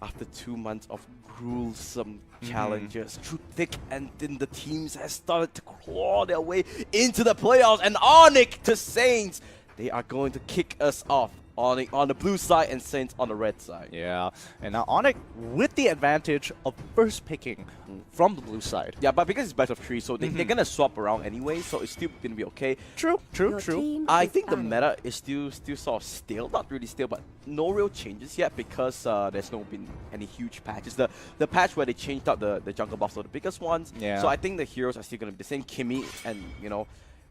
after 2 months of gruesome challenges, through thick and thin, the teams have started to claw their way into the playoffs. And Onic to Saints, they are going to kick us off. Onic on the blue side and Saints on the red side. Yeah, and now Onic with the advantage of first picking from the blue side. Yeah, but because it's best of 3, so they're going to swap around anyway, so it's still going to be okay. True. I think the meta is still sort of stale, not really stale, but no real changes yet because there's no been any huge patches. The patch where they changed out the jungle buffs are the biggest ones. Yeah. So I think the heroes are still going to be the same. Kimmy and, you know,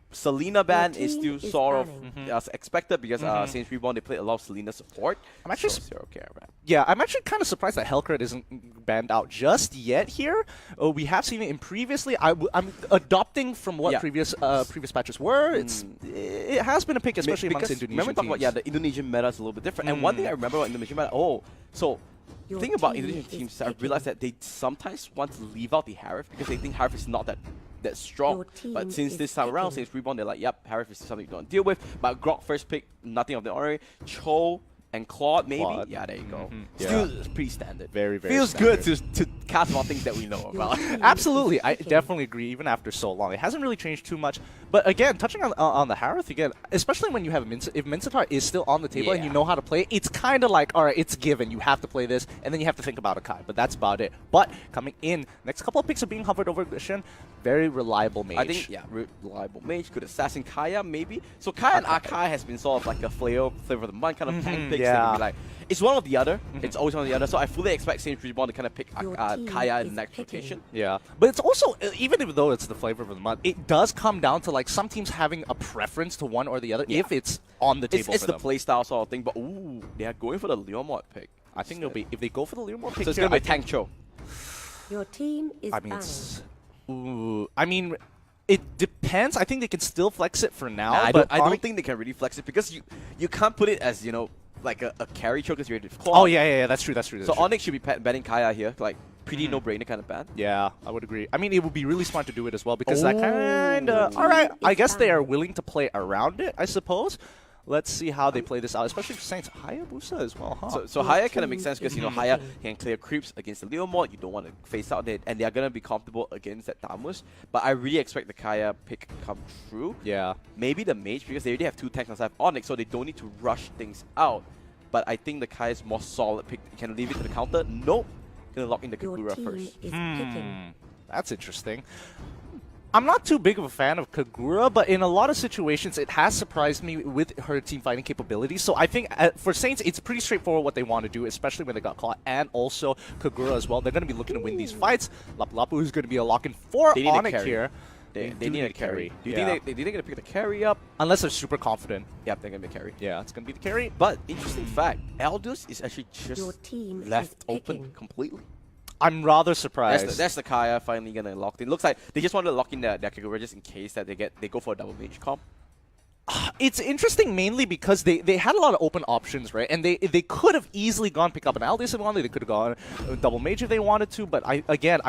Selena ban is still sort of as expected because since Reborn they played a lot of Selena support. I'm actually I'm actually kind of surprised that Hellcrit isn't banned out just yet here. We have seen it in previously. I'm adopting from what previous patches were. It has been a pick, especially amongst Indonesian remember teams. About, the Indonesian meta is a little bit different. And one thing I remember about Indonesian meta, so the thing about Indonesian teams, I realized that they sometimes want to leave out the Harith because they think Harith is not that strong. But since this time around, since Reborn, they're like, yep, Harith is something you don't deal with. But Grok first pick, nothing of the ordinary. Cho and Claude, maybe? Yeah, there you go. Still pretty standard. Very feels standard. good to cast more things that we know about. Absolutely. I definitely agree, even after so long. It hasn't really changed too much. But again, touching on the Harith again, especially when you have if Mincetar is still on the table and you know how to play it, it's kind of like, all right, it's given. You have to play this, and then you have to think about Akai. But that's about it. But coming in, next couple of picks are being hovered over Shen. Very reliable mage. I think, reliable mage. Good assassin. Kaya, maybe. So Kaya and Akai has been sort of like a flavor of the month kind of tank picks. That can be like, it's one or the other. It's always one or the other. So I fully expect Saints Reborn to kind of pick Kaya in the next rotation. Yeah, but it's also, even though it's the flavor of the month, it does come down to like some teams having a preference to one or the other if it's on the table. It's the playstyle sort of thing. But ooh, they are going for the Leomord pick. I think it'll be, if they go for the Leomord pick, so it's gonna be Tank Cho. Your team is I mean, it depends. I think they can still flex it for now. Nah, but I don't think they can really flex it because you can't put it as, you know, like a carry choke because you're ready to Oh yeah, that's true. So Onic should be banning Kaya here, like pretty no-brainer kind of ban. Yeah, I would agree. I mean, it would be really smart to do it as well because that kind of, all right, I guess they are willing to play around it, I suppose. Let's see how they play this out, especially for Saints. Hayabusa as well, huh? So Haya kind of makes sense because, you know, Haya can clear creeps against the Leomord. You don't want to face out it, and they're going to be comfortable against that Damus. But I really expect the Kaya pick come true. Yeah. Maybe the Mage because they already have 2 tanks on Onic, so they don't need to rush things out. But I think the Kaya is more solid pick. You can leave it to the counter. Nope. Gonna lock in the Kagura first. That's interesting. I'm not too big of a fan of Kagura, but in a lot of situations, it has surprised me with her team fighting capabilities. So I think for Saints, it's pretty straightforward what they want to do, especially when they got caught, and also Kagura as well. They're going to be looking to win these fights. Lapu Lapu, who's going to be a lock-in for Onic here. They need a carry. Do you think they're going to pick the carry up? Unless they're super confident. Yep, they're going to be carry. Yeah, it's going to be the carry. But interesting fact, Aldous is actually just left open completely. I'm rather surprised. That's the Kaya finally gonna lock in. Looks like they just wanted to lock in their Kagura just in case that they go for a double mage comp. It's interesting mainly because they had a lot of open options, right? And they could have easily gone pick up an Aldous if they wanted. They could have gone double mage if they wanted to. But I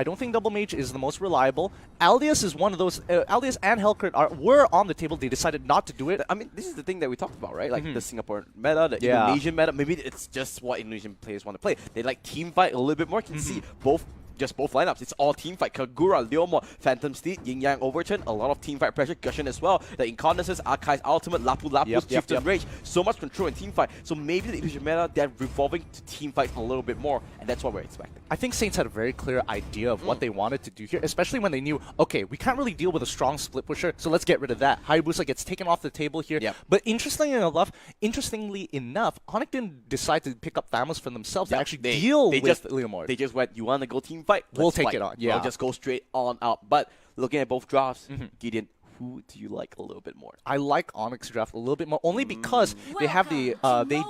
don't think double mage is the most reliable. Aldous is one of those. Aldous and Hellcrit were on the table. They decided not to do it. I mean, this is the thing that we talked about, right? Like the Singapore meta, the Indonesian meta. Maybe it's just what Indonesian players want to play. They like team fight a little bit more. You can see both lineups. It's all team fight. Kagura, Leomord, Phantom Steed, Yin Yang Overturn, a lot of team fight pressure, Gushin as well. The Incarnaces, Akai's Ultimate, Lapu Lapu's Chieftain Rage. So much control in team fight. So maybe the Indonesian meta, they're revolving to team fight a little bit more, and that's what we're expecting. I think Saints had a very clear idea of what they wanted to do here, especially when they knew, okay, we can't really deal with a strong split pusher, so let's get rid of that. Hayabusa gets taken off the table here. But interestingly enough, Onic didn't decide to pick up Thanos for themselves to actually deal with Leomord. They just went, you want to go team fight? We'll take it on. Yeah. We'll just go straight on out. But looking at both drafts, Gideon, who do you like a little bit more? I like Onyx draft a little bit more, only because they have they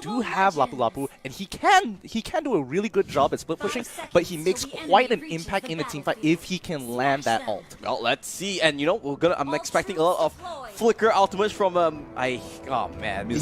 do have Lapu Lapu, and he can do a really good job at split pushing, but he makes quite an impact in the team fight if he can land that ult. Well, let's see. And you know, I'm expecting a lot of flicker ultimates from Mizukage.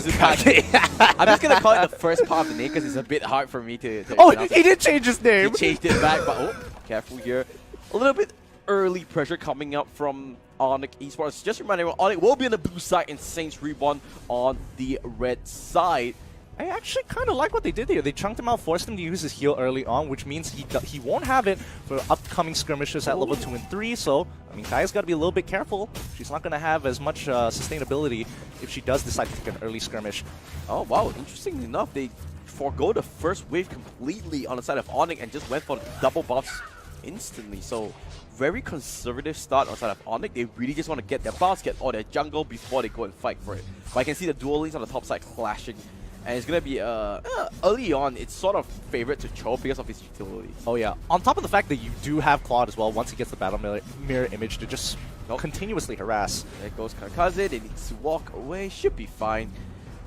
I'm just gonna call it the first part of the name because it's a bit hard for me to pronounce. He did change his name. He changed it back, but careful here. A little bit early pressure coming up from Onic Esports. Just reminding everyone, Onic will be on the blue side and Saints Reborn on the red side. I actually kind of like what they did here. They chunked him out, forced him to use his heal early on, which means he won't have it for upcoming skirmishes at level 2 and 3. So, I mean, Kaya's got to be a little bit careful. She's not going to have as much sustainability if she does decide to take an early skirmish. Oh, wow. Interestingly enough, they forgo the first wave completely on the side of Onic and just went for double buffs instantly. So, very conservative start on the side of Onic. They really just want to get their buffs, get all their jungle before they go and fight for it. But I can see the dual links on the top side clashing. And it's going to be, early on, it's sort of favorite to Cho because of his utility. Oh yeah. On top of the fact that you do have Claude as well, once he gets the battle mirror image to just continuously harass. There goes Kamikaze. They need to walk away. Should be fine.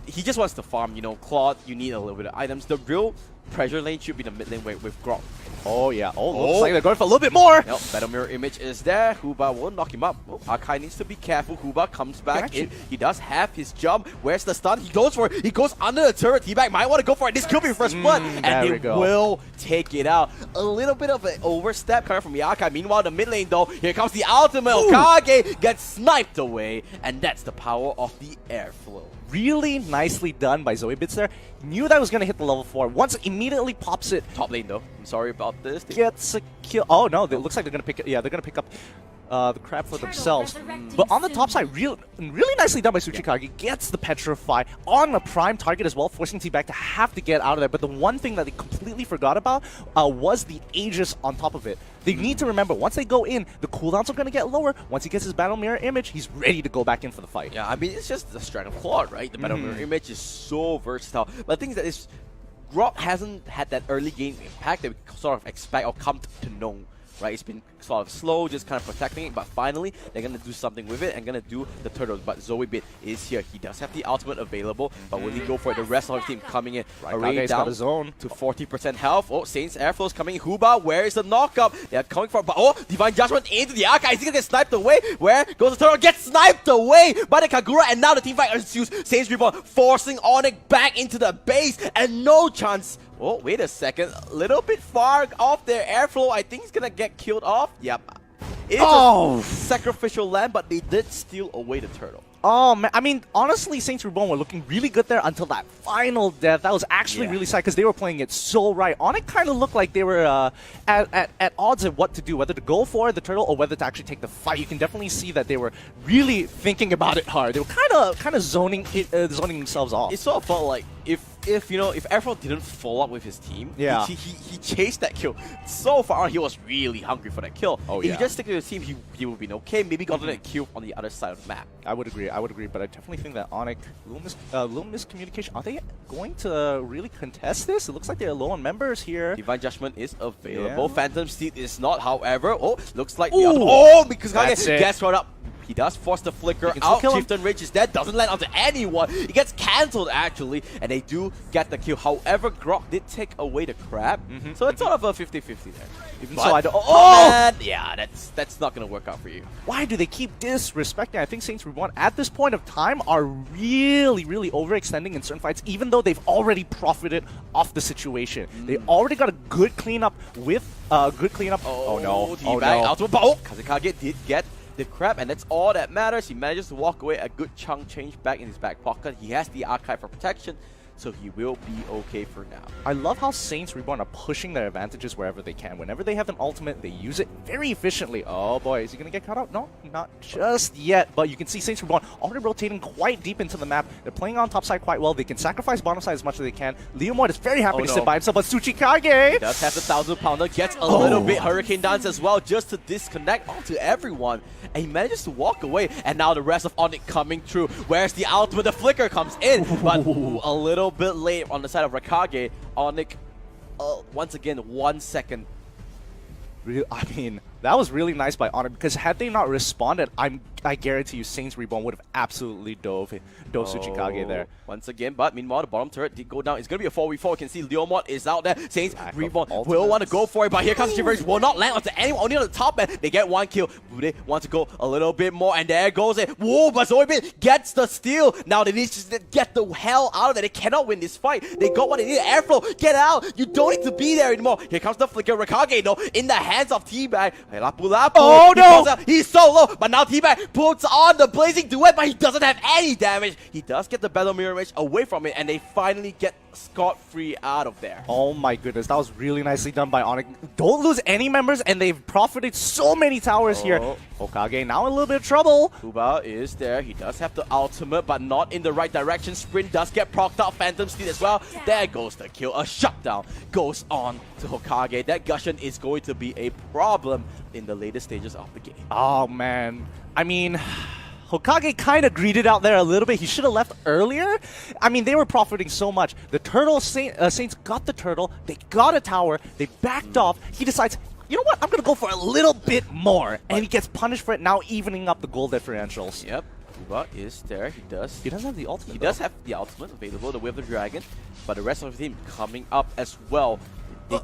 He just wants to farm, you know. Claude, you need a little bit of items. The real pressure lane should be the mid lane with Grok. Oh yeah. Oh, looks like they're going for a little bit more. Nope, battle mirror image is there. Huba will knock him up. Oh, Akai needs to be careful. Huba comes back in. He does have his jump. Where's the stun? He goes for it. He goes under the turret. T-Bag might want to go for it. This could be first blood. And they will take it out. A little bit of an overstep coming from Yakai. Meanwhile, the mid lane though, here comes the ultimate. Okage gets sniped away. And that's the power of the airflow. Really nicely done by Zoe Bits there. Knew that was going to hit the level 4. Once it immediately pops it. Top lane though. I'm sorry about this. Gets a kill. Oh no, it looks like they're going to pick it. Yeah, they're going to pick up the crab for themselves. But on the top side, really nicely done by Tsuchikage. Gets the Petrify on a prime target as well, forcing T-Bag to have to get out of there. But the one thing that they completely forgot about was the Aegis on top of it. They need to remember, once they go in, the cooldowns are going to get lower. Once he gets his battle mirror image, he's ready to go back in for the fight. Yeah, I mean, it's just the strength of Claude, right? The battle mirror image is so versatile. But the thing is that is, Grok hasn't had that early game impact that we sort of expect or come to know. Right, it's been sort of slow, just kind of protecting it, but finally they're gonna do something with it and gonna do the turtles. But Zoe Bit is here. He does have the ultimate available, but will he go for it? The rest of his team coming in. Array down to 40% health. Oh, Saints Airflow's coming in. Huba, where is the knockup? They're coming for, but oh, Divine Judgment into the Arca. Is he gonna get sniped away? Where goes the turtle? Gets sniped away by the Kagura, and now the team fight ensues. Saints Reborn forcing Onic back into the base, and no chance. Oh, wait a second. A little bit far off their airflow. I think he's gonna get killed off. Yep. It's a sacrificial lamb, but they did steal away the turtle. Oh, man. I mean, honestly, Saints Reborn were looking really good there until that final death. That was actually really sad because they were playing it so right. Onic kind of looked like they were at odds of what to do, whether to go for the turtle or whether to actually take the fight. You can definitely see that they were really thinking about it hard. They were kind of zoning themselves off. It sort of felt like if Airflow didn't follow up with his team, he chased that kill so far on. He was really hungry for that kill. If he just stick to his team, he would have been okay. Maybe gotten that kill on the other side of the map. I would agree, but I definitely think that Onic, little miscommunication. Are they going to really contest this? It looks like they're low on members here. Divine Judgment is available. Phantom Steed is not, however. Oh, looks like because Kage gets thrown up. He does force the flicker out. Chieftain Ridge is dead. Doesn't land onto anyone. He gets cancelled, actually. And they do get the kill. However, Grok did take away the crab. So it's sort of a 50-50 there. Even so, I don't... man, yeah, that's not going to work out for you. Why do they keep disrespecting? I think Saints Reborn, at this point of time, are really, really overextending in certain fights, even though they've already profited off the situation. They already got a good cleanup with... Oh, no. Kazekage did get the crab, and that's all that matters. He manages to walk away a good chunk change back in his back pocket. He has the archive for protection, so he will be okay for now. I love how Saints Reborn are pushing their advantages wherever they can. Whenever they have an ultimate, they use it very efficiently. Oh boy, is he going to get caught out? No, not just yet. But you can see Saints Reborn already rotating quite deep into the map. They're playing on top side quite well. They can sacrifice bottom side as much as they can. Leomord is very happy to sit by himself, but Tsuchikage! He does have the 1,000-pounder, gets a little bit Hurricane Dance as well, just to disconnect onto everyone. And he manages to walk away, and now the rest of Onic coming through. Where's the ultimate? The flicker comes in, but a little bit late on the side of Rakage. Onic, once again, 1 second. I mean, that was really nice by Onic, because had they not responded, I guarantee you Saints Reborn would have absolutely dove Tsuchikage there. Once again, but meanwhile, the bottom turret did go down. It's going to be a 4v4. You can see Leomord is out there. Saints Reborn will want to go for it, but here comes Chivalry. Will not land onto anyone, only on the top man. They get one kill. Bude wants to go a little bit more, and there goes it. Whoa, but Zoebit gets the steal. Now they need to get the hell out of there. They cannot win this fight. They got what they need. Airflow, get out. You don't need to be there anymore. Here comes the flicker. Rakage, though, in the hands of T-Bag. Hey, Lapu Lapu. Oh, He no! falls out. He's so low, but now T-Bag puts on the Blazing Duet, but he doesn't have any damage. He does get the Battle Mirror Image away from it, and they finally get scot-free out of there. Oh my goodness, that was really nicely done by Onic. Don't lose any members, and they've profited so many towers here. Hokage now in a little bit of trouble. Kuba is there. He does have the ultimate, but not in the right direction. Sprint does get procced out. Phantom Steed as well. There goes the kill. A shutdown goes on to Hokage. That Gushin is going to be a problem in the later stages of the game. Oh man, I mean, Hokage kind of greeted out there a little bit. He should have left earlier. I mean, they were profiting so much. The turtle Saints got the turtle. They got a tower. They backed off. He decides, you know what? I'm going to go for a little bit more. And he gets punished for it, now evening up the goal differentials. Yep. Kuba is there. He doesn't have the ultimate. He does have the ultimate available, the Way of the Dragon. But the rest of the team coming up as well. They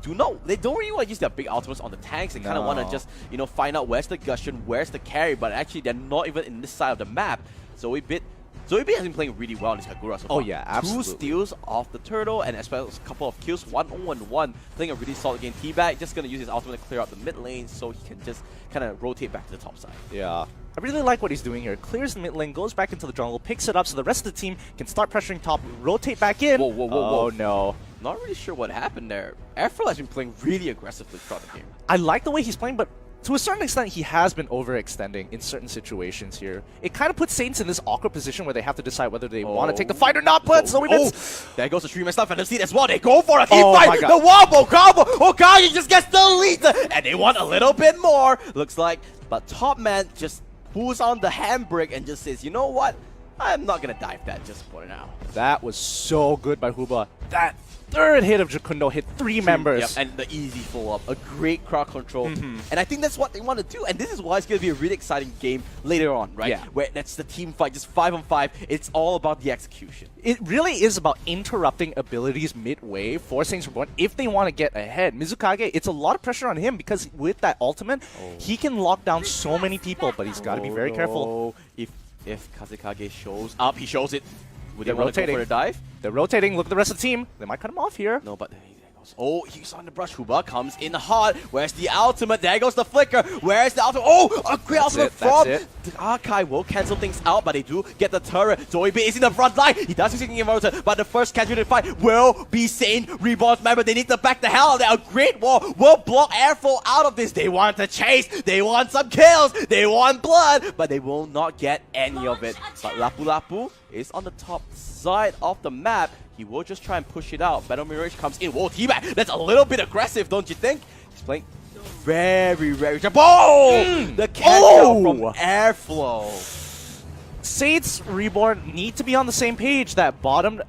don't really want to use their big ultimates on the tanks. They kind of want to just, you know, find out where's the Gushin, where's the carry, but actually they're not even in this side of the map. Zoe has been playing really well in this Kagura so far. Oh yeah, absolutely. 2 steals off the turtle and as well as a couple of kills, 1-on-1, playing a really solid game. T-Bag just going to use his ultimate to clear out the mid lane so he can just kind of rotate back to the top side. Yeah. I really like what he's doing here. Clears the mid lane, goes back into the jungle, picks it up so the rest of the team can start pressuring top, rotate back in. Whoa. Oh no. Not really sure what happened there. Airflow has been playing really aggressively throughout the game. I like the way he's playing, but to a certain extent, he has been overextending in certain situations here. It kind of puts Saints in this awkward position where they have to decide whether they want to take the fight or not, but there goes the stream and stuff, and the seat as well. They go for a team Oh fight. my God. The wombo combo. Hokage just gets the lead, and they want a little bit more, looks like. But top man just pulls on the handbrake and just says, you know what? I'm not going to dive that just for now. That was so good by Huba. That third hit of Jacundo hit 3 members. Yep, and the easy follow-up. A great crowd control. And I think that's what they want to do. And this is why it's going to be a really exciting game later on, right? Yeah. Where that's the team fight, just 5-on-5. It's all about the execution. It really is about interrupting abilities midway for Saints Reborn if they want to get ahead. Mizukage, it's a lot of pressure on him because with that ultimate, he can lock down so many people, but he's got to be very careful. If Kazekage shows up, he shows it. Would they They're want to go rotating. for a dive? They're rotating. Look at the rest of the team. They might cut him off here. No, but there goes. Oh, he's on the brush. Huba comes in hot. Where's the ultimate? There goes the flicker. Where's the ultimate? Oh, a great ultimate from the Archive will cancel things out, but they do get the turret. Zoe is in the front line. He does using Inverter, but the first casualty fight will be Saint Reborn's member. They need to back the hell out of there. A great wall will block airflow out of this. They want to chase. They want some kills. They want blood, but they will not get any of it. But Lapu Lapu is on the top side of the map. He will just try and push it out. Battle Mirage comes in. Whoa, T-Bag. That's a little bit aggressive, don't you think? He's playing very boom! The catch out from Airflow. Saints Reborn need to be on the same page. That bottom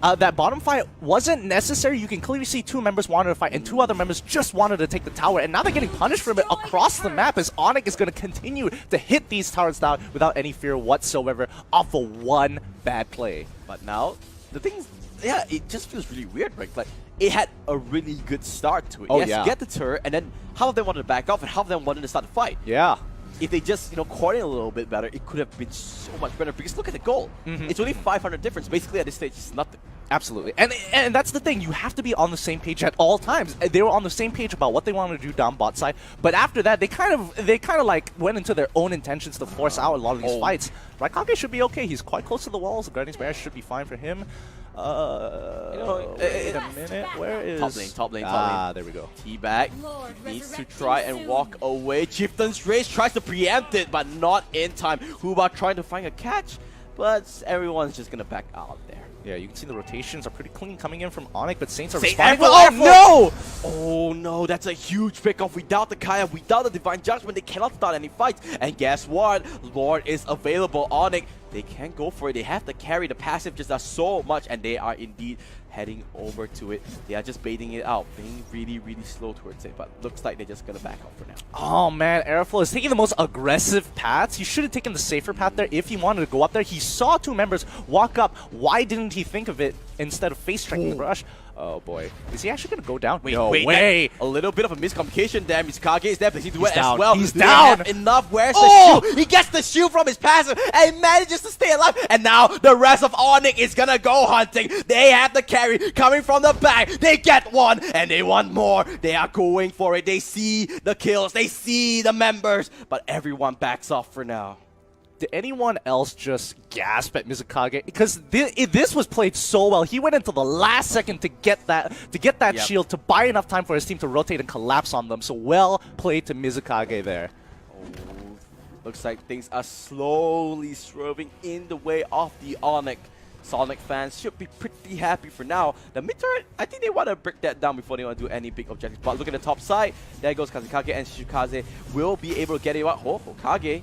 fight wasn't necessary. You can clearly see 2 members wanted to fight and 2 other members just wanted to take the tower. And now they're getting punished from it across the map as Onic is going to continue to hit these towers down without any fear whatsoever off of one bad play. But now, the thing is, yeah, it just feels really weird, right? Like, it had a really good start to it. Oh, yes, yeah. you get the turret, and then half of them wanted to back off, and half of them wanted to start the fight. Yeah. If they just, you know, coordinate a little bit better, it could have been so much better. Because look at the goal. It's only 500 difference. Basically, at this stage, it's nothing. Absolutely. And that's the thing. You have to be on the same page at all times. They were on the same page about what they wanted to do down bot side. But after that, they kind of like went into their own intentions to force out a lot of these fights. Raikage should be okay. He's quite close to the walls. The Guardian's Barrier should be fine for him. Wait a minute. Where is... Top lane. There we go. T-Bag needs to try and walk away. Chieftain's Race tries to preempt it, but not in time. Huba trying to find a catch, but everyone's just going to back out there. Yeah, you can see the rotations are pretty clean coming in from Onic, but Saints are Saint responding. Oh, no! Oh, no, that's a huge pick-off. Without the Kaya, without the Divine Judgment, they cannot start any fights. And guess what? Lord is available. Onic, they can't go for it. They have to carry. The passive just does so much, and they are indeed heading over to it. They are just baiting it out, being really slow towards it, but looks like they're just gonna back off for now. Oh man, Airflow is taking the most aggressive paths. He should have taken the safer path there if he wanted to go up there. He saw 2 members walk up. Why didn't he think of it instead of face checking the brush? Oh boy. Is he actually going to go down? Wait, no wait, way. A little bit of a miscommunication there. Mizukage is there, but he's doing it as down. well. He's They down. have enough. Where's Oh! the shield? He gets the shield from his passive and manages to stay alive. And now the rest of Onic is gonna go hunting. They have the carry coming from the back. They get one and they want more. They are going for it. They see the kills. They see the members. But everyone backs off for now. Did anyone else just gasp at Mizukage? Because this was played so well. He went into the last second to get that Yep. shield to buy enough time for his team to rotate and collapse on them. So well played to Mizukage there. Oh, looks like things are slowly swerving in the way of the Onic. Sonic fans should be pretty happy for now. The mid turret, I think they want to break that down before they want to do any big objectives. But look at the top side. There goes Kazekage, and Shizukaze will be able to get it out. Oh, Hokage.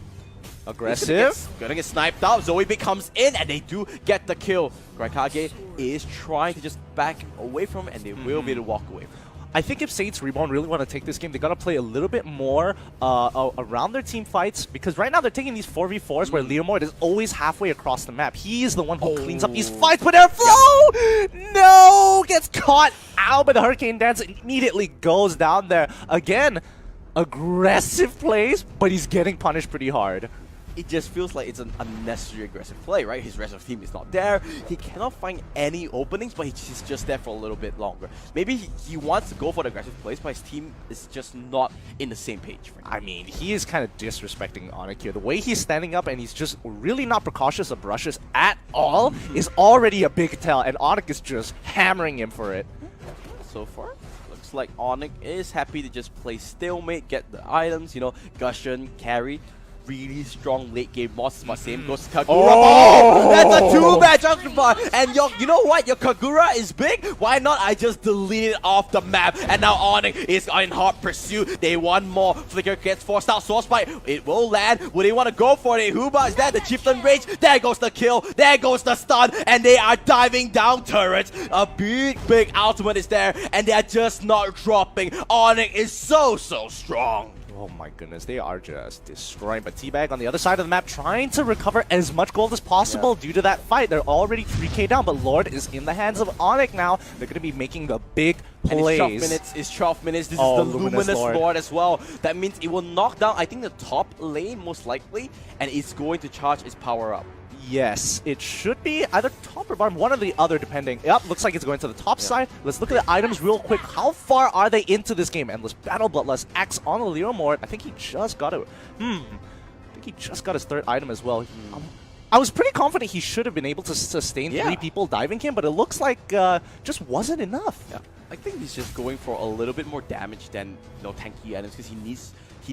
Aggressive. Gonna get sniped out. Zoe Big comes in and they do get the kill. Raikage is trying to just back away from it and they will be able to walk away from it. I think if Saints Reborn really want to take this game, they got to play a little bit more around their team fights, because right now they're taking these 4v4s where Leomord is always halfway across the map. He is the one who cleans up these fights, but Airflow! No! Gets caught out by the Hurricane Dance and immediately goes down there. Again, aggressive plays, but he's getting punished pretty hard. It just feels like it's an unnecessary aggressive play, right? His rest of the team is not there. He cannot find any openings, but he's just there for a little bit longer. Maybe he wants to go for the aggressive plays, but his team is just not in the same page. I mean, he is kind of disrespecting Onic here. The way he's standing up and he's just really not precautious of rushes at all is already a big tell, and Onic is just hammering him for it. So far, looks like Onic is happy to just play stalemate, get the items, you know, Gushen, carry. Really strong late game bosses, but same goes to Kagura. Oh! That's a 2-match Octopus! And you know what? Your Kagura is big. Why not I just delete it off the map? And now Onic is in hot pursuit. They want more. Flicker gets forced out. Source Spike. It will land. Will they want to go for it? Huba is there. The Chieftain Rage. There goes the kill. There goes the stun. And they are diving down turrets. A big ultimate is there. And they are just not dropping. Onic is so strong. Oh my goodness, they are just destroying. But Teabag on the other side of the map trying to recover as much gold as possible due to that fight. They're already 3k down, but Lord is in the hands of Onic now. They're going to be making the big plays. And it's 12 minutes. This is the Luminous Lord as well. That means it will knock down, I think, the top lane most likely, and it's going to charge its power up. Yes, it should be either top or bottom, one or the other depending. Yep, looks like it's going to the top side. Let's look at the items real quick. How far are they into this game? Endless Battle, Bloodlust, Axe on the Leomord. I think he just got it. I think he just got his third item as well. I was pretty confident he should have been able to sustain 3 people diving him, but it looks like just wasn't enough. Yeah. I think he's just going for a little bit more damage than tanky items because he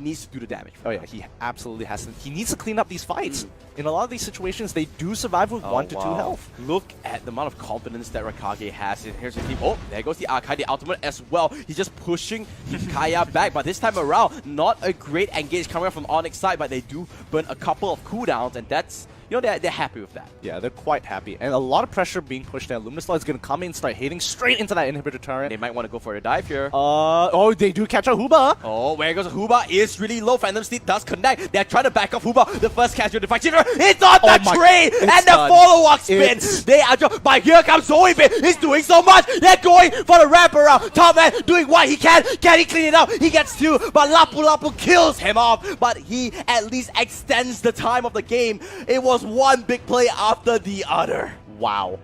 needs to do the damage. Oh yeah, he absolutely has to. He needs to clean up these fights. In a lot of these situations, they do survive with 1 to 2 health. Look at the amount of confidence that Raikage has. And here's the team. Oh, there goes the Arkai, the ultimate as well. He's just pushing Kaya back, but this time around, not a great engage coming up from Onyx side, but they do burn a couple of cooldowns, and that's, they're happy with that. Yeah, they're quite happy. And a lot of pressure being pushed down. Luminous Lord is going to come in, start hitting straight into that inhibitor turret. They might want to go for a dive here. Oh, they do catch a Huba. Oh, where goes Huba? Is really low. Phantom Steed does connect. They're trying to back off Huba. The first casualty fight. It's on the tree! And the follow-up spin. They are just, but here comes Zoe Bit. He's doing so much. They're going for the wraparound. Top man doing what he can. Can he clean it up? He gets 2, but Lapu Lapu kills him off. But he at least extends the time of the game. It was one big play after the other. Wow.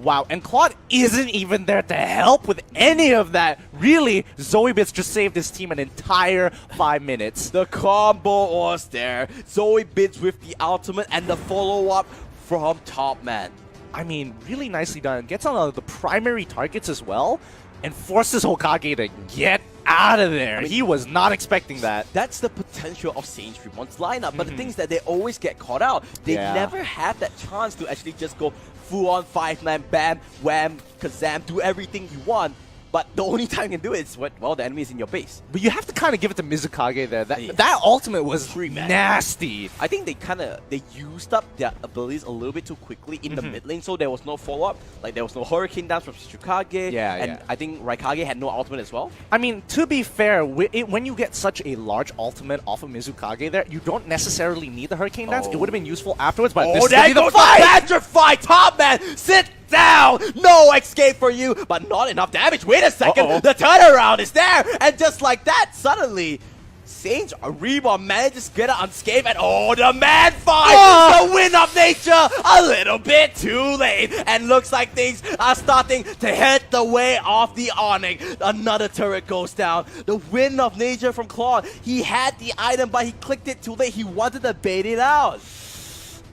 Wow, and Claude isn't even there to help with any of that. Really, Zoe Bits just saved his team an entire 5 minutes. The combo was there. Zoe Bits with the ultimate and the follow-up from Top Man. I mean, really nicely done. Gets on the primary targets as well, and forces Hokage to get out of there. I mean, he was not expecting that. That's the potential of Saints Reborn's lineup, but the thing is that they always get caught out. They never have that chance to actually just go full-on 5-man, bam, wham, kazam, do everything you want. But the only time you can do it is when, well, the enemy is in your base. But you have to kind of give it to Mizukage there. That ultimate was nasty. I think they used up their abilities a little bit too quickly in the mid lane, so there was no follow-up. Like, there was no Hurricane Dance from Shichukage. And I think Raikage had no ultimate as well. I mean, to be fair, when you get such a large ultimate off of Mizukage there, you don't necessarily need the Hurricane Dance. It would have been useful afterwards, but this there goes the Badger fight! Top man! Sit down. No escape for you, but not enough damage. Wait a second. The turnaround is there. And just like that, suddenly, Saints Reborn manages to get it unscathed, and the man fight! The win of nature! A little bit too late, and looks like things are starting to head the way of the Onic. Another turret goes down. The win of nature from Claude. He had the item, but he clicked it too late. He wanted to bait it out.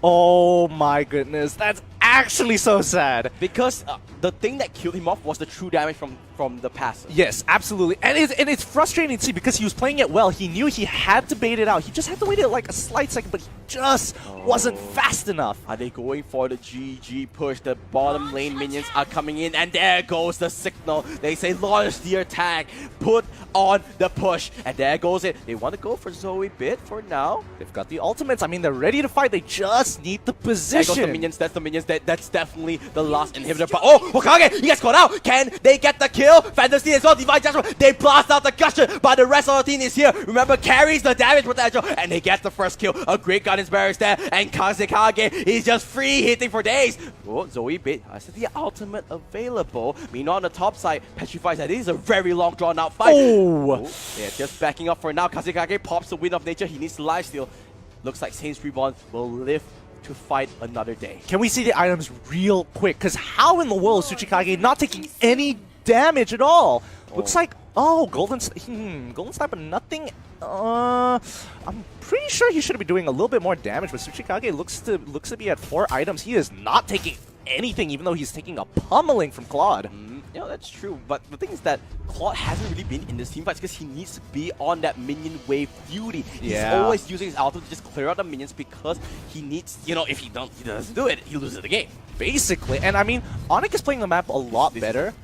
Oh my goodness, that's actually so sad. Because the thing that killed him off was the true damage from the passive. Yes, absolutely. And it's frustrating to see because he was playing it well. He knew he had to bait it out. He just had to wait like a slight second, but he just wasn't fast enough. Are they going for the GG push? The bottom lane minions are coming in, and there goes the signal. They say launch the attack, put on the push, and there goes it. They want to go for Zoe Bit for now. They've got the ultimates. I mean, they're ready to fight. They just need the position. There goes the minions. That's the minions. That's definitely the last inhibitor. But Hokage, he gets caught out. Can they get the kill? Phantom Steed as well. Divine Judgment. They blast out the gusher, but the rest of the team is here. Remember, carries the damage potential, and they get the first kill. A great guidance barrier is there, and Kazekage is just free hitting for days. Zoe Bit has the ultimate available. Meanwhile, on the top side, petrifies that it is a very long drawn out fight. Yeah, just backing up for now. Kazekage pops the Wind of Nature. He needs to lifesteal. Looks like Saints Reborn will live to fight another day. Can we see the items real quick? Because how in the world is Tsuchikage not taking any damage at all? Looks like, Golden Sniper, nothing. I'm pretty sure he should be doing a little bit more damage, but Tsuchikage looks to be at 4 items. He is not taking anything, even though he's taking a pummeling from Claude. Yeah, that's true. But the thing is that Claude hasn't really been in this team fights because he needs to be on that minion wave duty. He's always using his ultimate to just clear out the minions because he needs, if he doesn't do it, he loses the game. Basically. And I mean, Onic is playing the map a lot better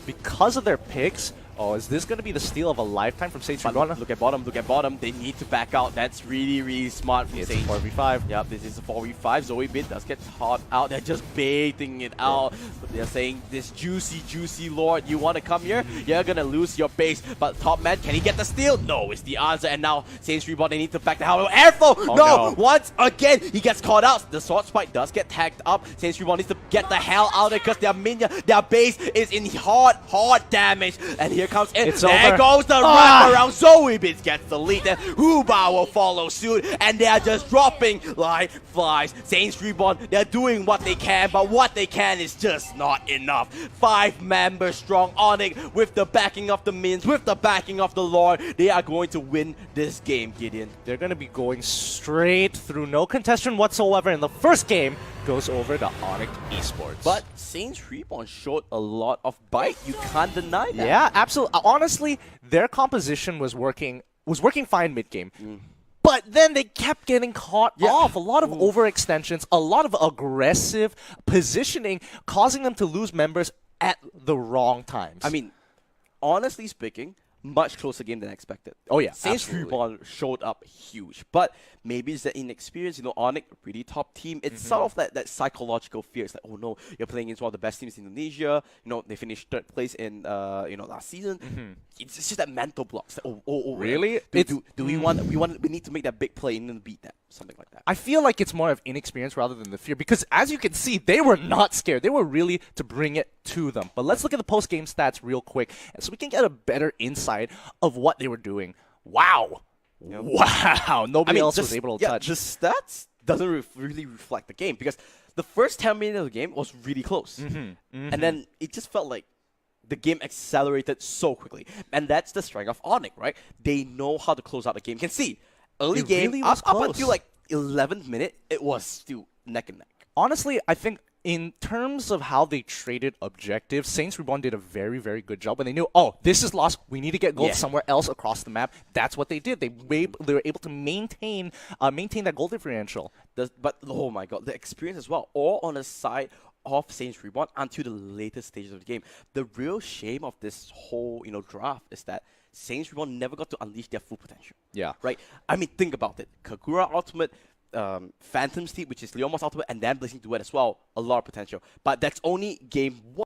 because of their picks. Is this going to be the steal of a lifetime from Saints Reborn? Look at bottom. They need to back out. That's really, really smart from Saints. 4v5. Yep, this is a 4v5. Zoe Bit does get caught out. They're just baiting it out. But they're saying, this juicy lord, you want to come here? You're going to lose your base. But top man, can he get the steal? No, it's the answer. And now Saints Reborn, they need to back the hell out. Airflow! No! Once again, he gets caught out. The sword spike does get tagged up. Saints Reborn needs to get the hell out of it because their minion, their base is in hard damage. And here comes in. There goes the wrap around. Zoe Bits gets the lead. Then Huba will follow suit, and they are just dropping like flies. Saints Reborn, they're doing what they can, but what they can is just not enough. 5 members strong Onic with the backing of the minions, with the backing of the Lord. They are going to win this game, Gideon. They're going to be going straight through, no contestant whatsoever, and the first game goes over to Onic Esports. But Saints Reborn showed a lot of bite. You can't deny that. Yeah, absolutely. Honestly, their composition was working fine mid-game. But then they kept getting caught off. A lot of overextensions, a lot of aggressive positioning, causing them to lose members at the wrong times. I mean, honestly speaking, much closer game than expected. Oh yeah, Saints Reborn showed up huge, but maybe it's the inexperience. Onic, really top team. It's sort of that psychological fear. It's like, oh no, you're playing against one of the best teams in Indonesia. They finished 3rd place in last season. It's just that mental block. It's like, really? We need to make that big play and then beat that, something like that. I feel like it's more of inexperience rather than the fear because as you can see, they were not scared. They were really to bring it to them. But let's look at the post-game stats real quick so we can get a better insight of what they were doing. Wow. Wow. Nobody else was able to touch. The stats doesn't really reflect the game because the first 10 minutes of the game was really close. And then it just felt like the game accelerated so quickly. And that's the strength of Onic, right? They know how to close out the game. You can see, early game, really up until like 11th minute, it was still neck and neck. Honestly, I think in terms of how they traded objectives, Saints Reborn did a very, very good job. When they knew, this is lost, we need to get gold somewhere else across the map. That's what they did. They were able to maintain that gold differential. But oh my god, the experience as well, all on the side of Saints Reborn until the later stages of the game. The real shame of this whole draft is that Saints Reborn never got to unleash their full potential. Yeah. Right? I mean, think about it. Kagura Ultimate, Phantom Steed, which is Leomo's ultimate, and then Blazing Duet as well. A lot of potential. But that's only game 1.